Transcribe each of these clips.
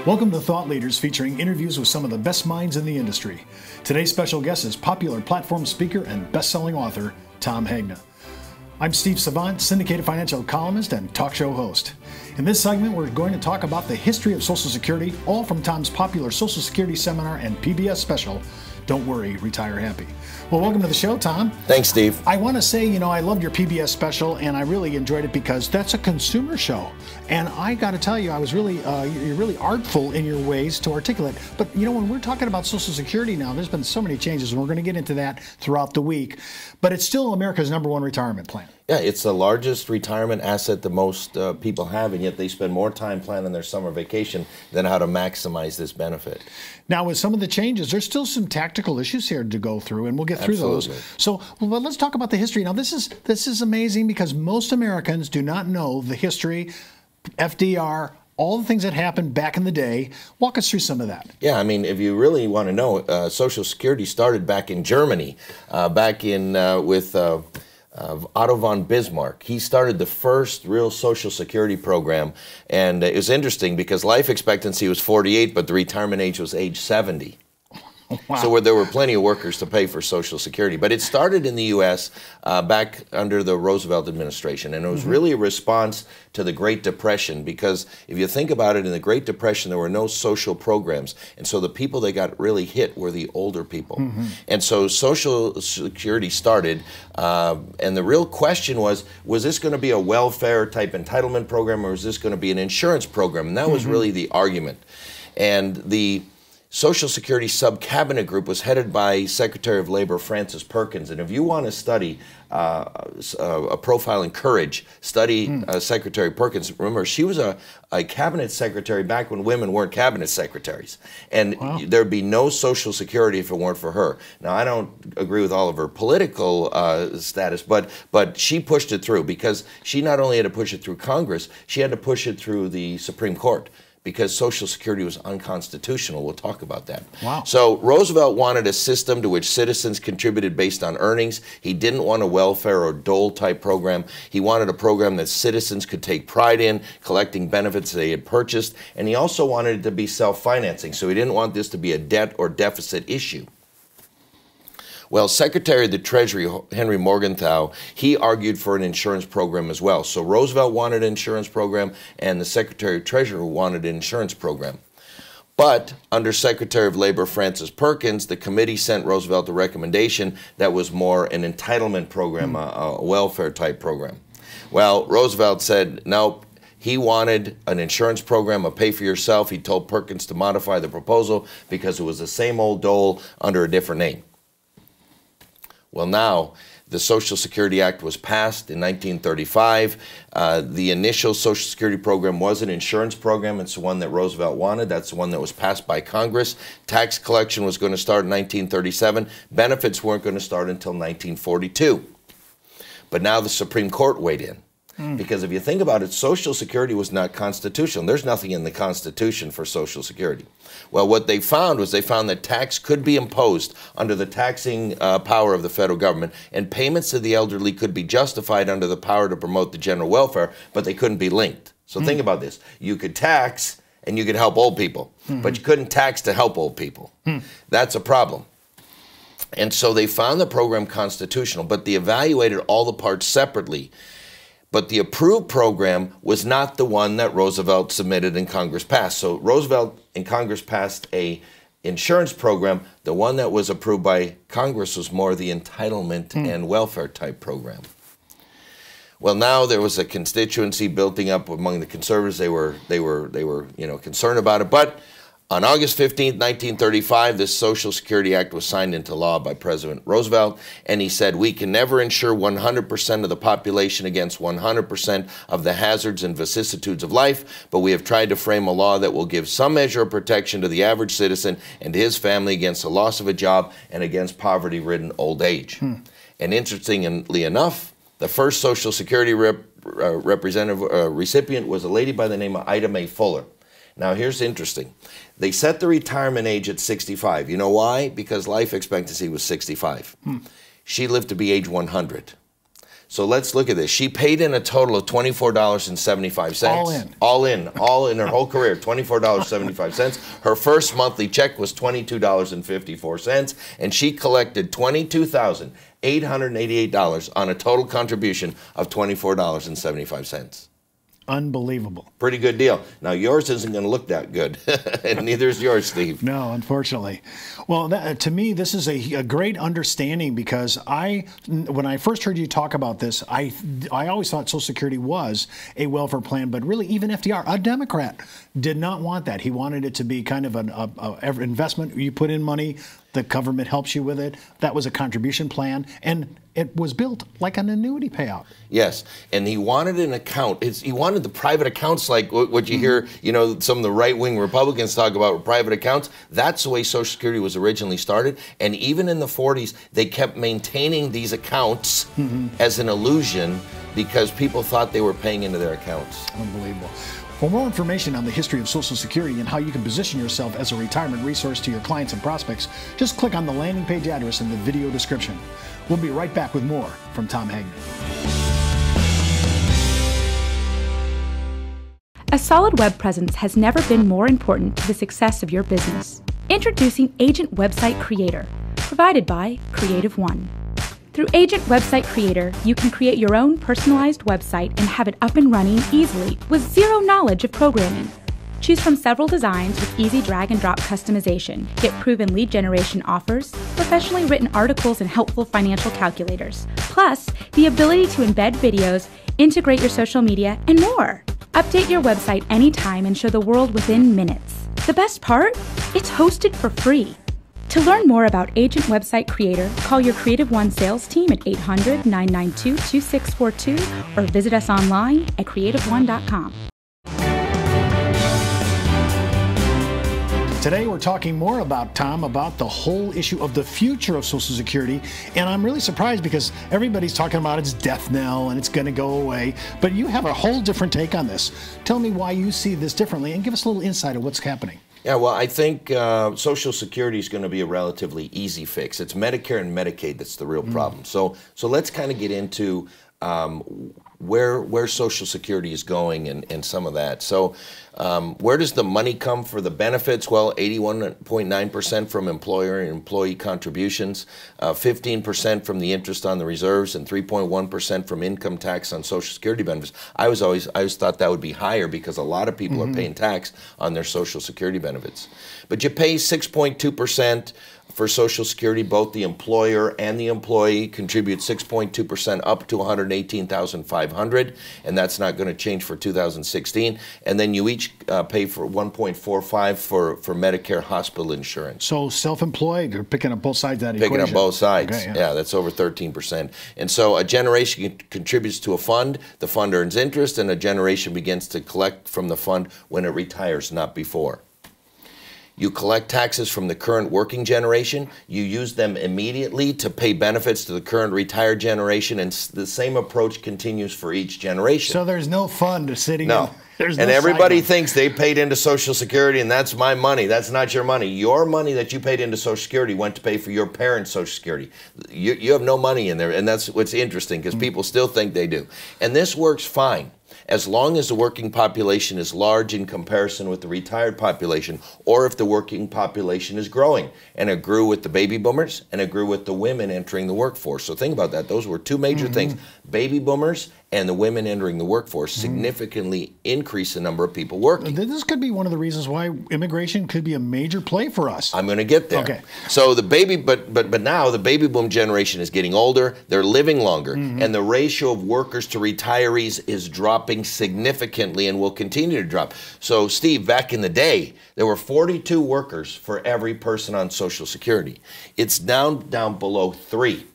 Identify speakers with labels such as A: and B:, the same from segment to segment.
A: Welcome to Thought Leaders, featuring interviews with some of the best minds in the industry. Today's special guest is popular platform speaker and best-selling author, Tom Hegna. I'm Steve Savant, syndicated financial columnist and talk show host. In this segment, we're going to talk about the history of Social Security, all from Tom's popular Social Security seminar and PBS special, Don't Worry, Retire Happy. Well, welcome to the show, Tom.
B: Thanks, Steve.
A: I want to say, I loved your PBS special, and I really enjoyed it because that's a consumer show. And I got to tell you, I was really, you're really artful in your ways to articulate. But, when we're talking about Social Security now, there's been so many changes, and we're going to get into that throughout the week. But it's still America's #1 retirement plan.
B: Yeah, it's the largest retirement asset that most people have, and yet they spend more time planning their summer vacation than how to maximize this benefit.
A: Now, with some of the changes, there's still some tactical issues here to go through, and we'll get through those. So, but let's talk about the history. Now, this is amazing because most Americans do not know the history, FDR, all the things that happened back in the day. Walk us through some of that.
B: Yeah, I mean, if you really want to know, Social Security started back in Germany, with Otto von Bismarck. He started the first real Social Security program, and it was interesting because life expectancy was 48, but the retirement age was age 70. Wow. So there were plenty of workers to pay for Social Security. But it started in the U.S. Back under the Roosevelt administration, and it was really a response to the Great Depression, because if you think about it, in the Great Depression, there were no social programs, and so the people that got really hit were the older people. And so Social Security started, and the real question was this going to be a welfare-type entitlement program, or was this going to be an insurance program? And that was really the argument. And the Social Security Sub-Cabinet Group was headed by Secretary of Labor Frances Perkins. And if you want to study a profile in courage, study Secretary Perkins. Remember, she was a cabinet secretary back when women weren't cabinet secretaries. And there'd be no Social Security if it weren't for her. Now, I don't agree with all of her political status, but she pushed it through, because she not only had to push it through Congress, she had to push it through the Supreme Court, because Social Security was unconstitutional. We'll talk about that.
A: Wow.
B: So Roosevelt wanted a system to which citizens contributed based on earnings. He didn't want a welfare or dole type program. He wanted a program that citizens could take pride in, collecting benefits they had purchased. And he also wanted it to be self-financing, so he didn't want this to be a debt or deficit issue. Well, Secretary of the Treasury, Henry Morgenthau, he argued for an insurance program as well. So Roosevelt wanted an insurance program, and the Secretary of Treasury wanted an insurance program. But under Secretary of Labor Frances Perkins, the committee sent Roosevelt a recommendation that was more an entitlement program, a welfare-type program. Well, Roosevelt said, nope. He wanted an insurance program, a pay-for-yourself. He told Perkins to modify the proposal because it was the same old dole under a different name. Well, now, the Social Security Act was passed in 1935. The initial Social Security program was an insurance program. It's the one that Roosevelt wanted. That's the one that was passed by Congress. Tax collection was going to start in 1937. Benefits weren't going to start until 1942. But now the Supreme Court weighed in. Because if you think about it, Social Security was not constitutional. There's nothing in the Constitution for Social Security. Well, what they found was that tax could be imposed under the taxing power of the federal government, and payments to the elderly could be justified under the power to promote the general welfare, but they couldn't be linked. So think about this. You could tax and you could help old people, but you couldn't tax to help old people. That's a problem. And so they found the program constitutional, but they evaluated all the parts separately. But the approved program was not the one that Roosevelt submitted and Congress passed. So Roosevelt and Congress passed a insurance program. The one that was approved by Congress was more the entitlement and welfare type program. Well, now there was a constituency building up among the conservatives. They were concerned about it. But on August 15, 1935, this Social Security Act was signed into law by President Roosevelt, and he said, we can never insure 100% of the population against 100% of the hazards and vicissitudes of life, but we have tried to frame a law that will give some measure of protection to the average citizen and to his family against the loss of a job and against poverty-ridden old age. And interestingly enough, the first Social Security recipient was a lady by the name of Ida Mae Fuller. Now, here's interesting. They set the retirement age at 65. You know why? Because life expectancy was 65. She lived to be age 100. So let's look at this. She paid in a total of $24.75. All in her whole career, $24.75. Her first monthly check was $22.54, and she collected $22,888 on a total contribution of $24.75.
A: Unbelievable.
B: Pretty good deal. Now, yours isn't going to look that good, and neither is yours, Steve.
A: No, unfortunately. Well, to me, this is a great understanding, because when I first heard you talk about this, I always thought Social Security was a welfare plan, but really even FDR, a Democrat, did not want that. He wanted it to be kind of an investment. You put in money, the government helps you with it. That was a contribution plan, and it was built like an annuity payout.
B: Yes, and he wanted an account. He wanted the private accounts, like what you hear, some of the right-wing Republicans talk about private accounts. That's the way Social Security was originally started, and even in the 40s, they kept maintaining these accounts as an illusion because people thought they were paying into their accounts.
A: Unbelievable. For more information on the history of Social Security and how you can position yourself as a retirement resource to your clients and prospects, just click on the landing page address in the video description. We'll be right back with more from Tom Hagner.
C: A solid web presence has never been more important to the success of your business. Introducing Agent Website Creator, provided by CreativeOne. Through Agent Website Creator, you can create your own personalized website and have it up and running easily with zero knowledge of programming. Choose from several designs with easy drag and drop customization. Get proven lead generation offers, professionally written articles, and helpful financial calculators. Plus, the ability to embed videos, integrate your social media, and more. Update your website anytime and show the world within minutes. The best part? It's hosted for free. To learn more about Agent Website Creator, call your CreativeOne sales team at 800-992-2642 or visit us online at creativeone.com.
A: Today we're talking more about the whole issue of the future of Social Security, and I'm really surprised because everybody's talking about its death knell and it's going to go away, but you have a whole different take on this. Tell me why you see this differently and give us a little insight of what's happening.
B: Yeah, well, I think Social Security is going to be a relatively easy fix. It's Medicare and Medicaid that's the real problem. So let's kind of get into where Social Security is going and some of that. So where does the money come for the benefits? Well, 81.9% from employer and employee contributions, 15% from the interest on the reserves, and 3.1% from income tax on Social Security benefits. I always thought that would be higher because a lot of people are paying tax on their Social Security benefits. But you pay 6.2% for Social Security. Both the employer and the employee contribute 6.2% up to $118,500, and that's not going to change for 2016. And then you each pay for 1.45 for Medicare hospital insurance.
A: So self-employed, you're picking up both sides of that equation.
B: Picking up both sides.
A: Okay,
B: yeah, that's over 13%. And so a generation contributes to a fund, the fund earns interest, and a generation begins to collect from the fund when it retires, not before. You collect taxes from the current working generation. You use them immediately to pay benefits to the current retired generation, and the same approach continues for each generation.
A: So there's no fund sitting
B: No.
A: in. There's
B: And
A: no
B: everybody
A: sideline.
B: thinks they paid into Social Security and that's my money. That's not your money. Your money that you paid into Social Security went to pay for your parents' Social Security. You have no money in there, and that's what's interesting because people still think they do. And this works fine as long as the working population is large in comparison with the retired population, or if the working population is growing. And it grew with the baby boomers, and it grew with the women entering the workforce. So think about that. Those were two major things. Baby boomers and the women entering the workforce significantly increase the number of people working.
A: This could be one of the reasons why immigration could be a major play for us.
B: I'm going to get there.
A: Okay.
B: So the but now the baby boom generation is getting older. They're living longer, and the ratio of workers to retirees is dropping significantly and will continue to drop. So Steve, back in the day, there were 42 workers for every person on Social Security. It's down below 3.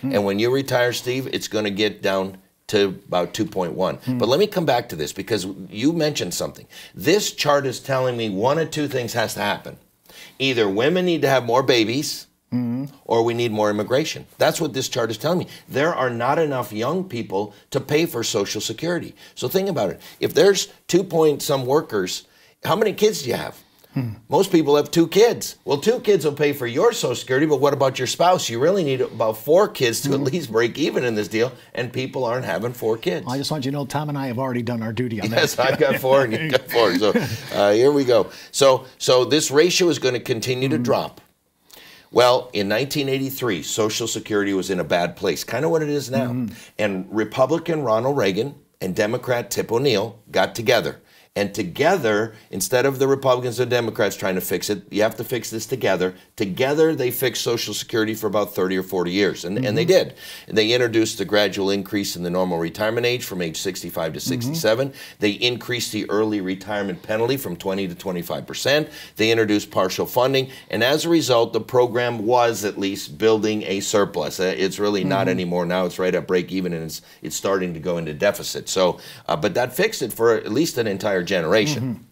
B: And when you retire, Steve, it's going to get down to about 2.1. But let me come back to this because you mentioned something. This chart is telling me one of two things has to happen. Either women need to have more babies or we need more immigration. That's what this chart is telling me. There are not enough young people to pay for Social Security. So think about it. If there's 2 point some workers, how many kids do you have? Most people have 2 kids. Well, 2 kids will pay for your Social Security, but what about your spouse? You really need about 4 kids to at least break even in this deal, and people aren't having 4 kids.
A: Well, I just want you to know, Tom and I have already done our duty on that.
B: Yes, I've got 4 and you've got 4. So here we go. So this ratio is going to continue to drop. Well, in 1983, Social Security was in a bad place, kind of what it is now. And Republican Ronald Reagan and Democrat Tip O'Neill got together. And together, instead of the Republicans and Democrats trying to fix it, you have to fix this together. Together, they fixed Social Security for about 30 or 40 years, and they did. And they introduced the gradual increase in the normal retirement age from age 65 to 67. They increased the early retirement penalty from 20 to 25%. They introduced partial funding, and as a result, the program was at least building a surplus. It's really not anymore now. It's right at break even, and it's starting to go into deficit. So, but that fixed it for at least an entire generation.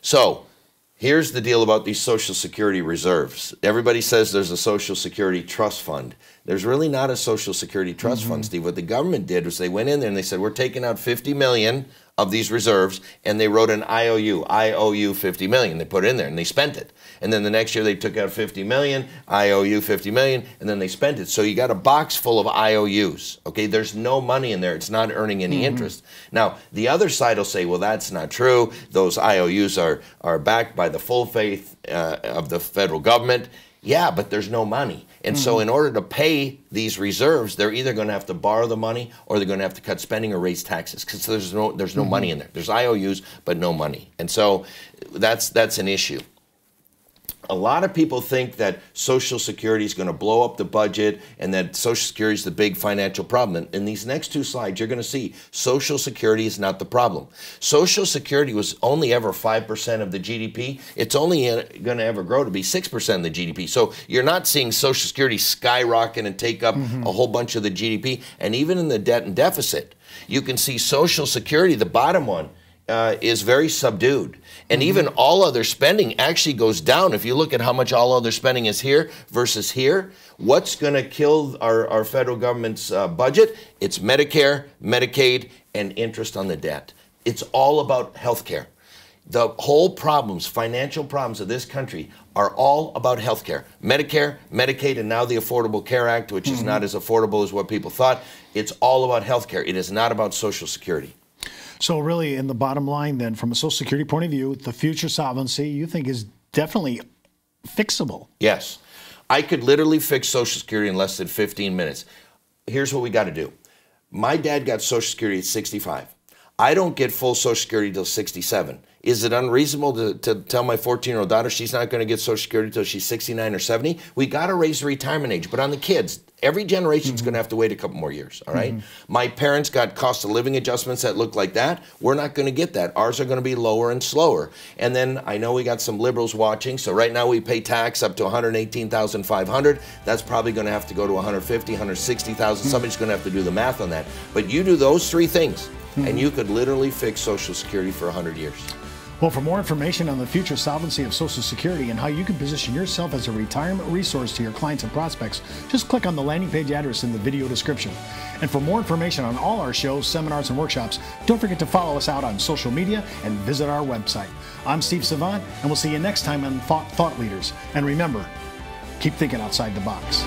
B: So here's the deal about these Social Security reserves. Everybody says there's a Social Security trust fund. There's really not a Social Security trust fund, Steve. What the government did was they went in there and they said, we're taking out 50 million of these reserves, and they wrote an IOU. I owe you 50 million. They put it in there and they spent it. And then the next year they took out 50 million, I owe you 50 million, and then they spent it. So you got a box full of IOUs. Okay, there's no money in there. It's not earning any interest. Now, the other side will say, well, that's not true. Those IOUs are backed by the full faith of the federal government. Yeah, but there's no money. And so in order to pay these reserves, they're either going to have to borrow the money or they're going to have to cut spending or raise taxes because there's no money in there. There's IOUs, but no money. And so that's an issue. A lot of people think that Social Security is going to blow up the budget and that Social Security is the big financial problem. In these next 2 slides, you're going to see Social Security is not the problem. Social Security was only ever 5% of the GDP. It's only going to ever grow to be 6% of the GDP. So you're not seeing Social Security skyrocket and take up a whole bunch of the GDP. And even in the debt and deficit, you can see Social Security, the bottom one, is very subdued. And even all other spending actually goes down. If you look at how much all other spending is here versus here, what's going to kill our federal government's budget? It's Medicare, Medicaid, and interest on the debt. It's all about health care. The whole problems, financial problems of this country are all about health care. Medicare, Medicaid, and now the Affordable Care Act, which is not as affordable as what people thought. It's all about health care. It is not about Social Security.
A: So really, in the bottom line then, from a Social Security point of view, the future solvency you think is definitely fixable.
B: Yes. I could literally fix Social Security in less than 15 minutes. Here's what we got to do. My dad got Social Security at 65. I don't get full Social Security till 67. Is it unreasonable to tell my 14-year-old daughter she's not going to get Social Security until she's 69 or 70? We got to raise the retirement age. But on the kids, every generation's going to have to wait a couple more years, all right? My parents got cost of living adjustments that look like that. We're not going to get that. Ours are going to be lower and slower. And then I know we got some liberals watching. So right now we pay tax up to $118,500. That's probably going to have to go to $150,000, $160,000. Somebody's going to have to do the math on that. But you do those 3 things, and you could literally fix Social Security for 100 years.
A: Well, for more information on the future solvency of Social Security and how you can position yourself as a retirement resource to your clients and prospects, just click on the landing page address in the video description. And for more information on all our shows, seminars, and workshops, don't forget to follow us out on social media and visit our website. I'm Steve Savant, and we'll see you next time on Thought Leaders. And remember, keep thinking outside the box.